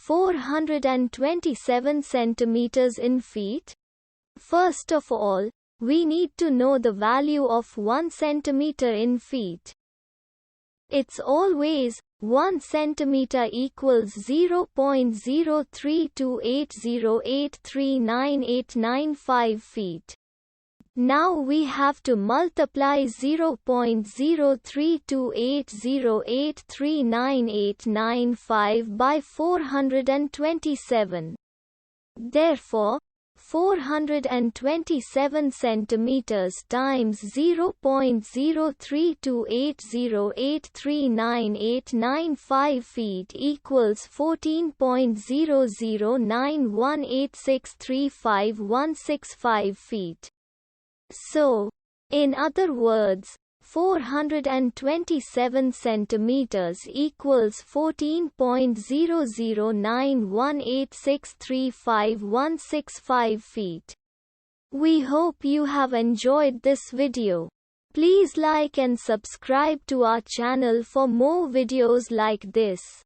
427 centimeters in feet? First of all, we need to know the value of 1 centimeter in feet. It's always 1 centimeter equals 0.03280839895 feet. Now we have to multiply 0.03280839895 by 427. Therefore, 427 centimeters times 0.03280839895 feet equals 14.00918635165 feet. So, in other words, 427 centimeters equals 14.00918635165 feet. We hope you have enjoyed this video. Please like and subscribe to our channel for more videos like this.